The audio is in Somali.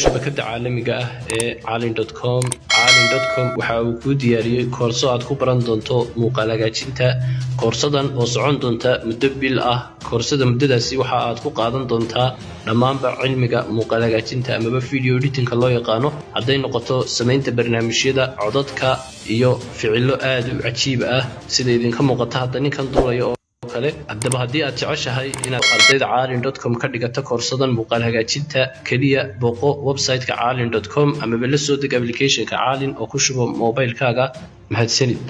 shabakada caalamiga ah ee caalin.com waxa uu ku diyaariyay koorso aad ku baran doonto muuqaal hagaajinta koorsadan oo socon doonta muddo bil ah koorsada muddadaasi waxa aad ku qaadan doontaa dhamaanba cilmiga muuqaal hagaajinta ama video editing loo yaqaano haday noqoto sameynta barnaamijyada codadka iyo ficilo aad u cajiib ah sida idinka muuqata hadda ninkan duulayo kale haddaba haddii aad jeceshahay inaad ardayda caalin.com ka dhigato koorsadan muuqaal hagaajinta kaliya booqo website-ka caalin.com ama la soo deg application-ka caalin oo ku shubo mobile-kaaga mahadsanid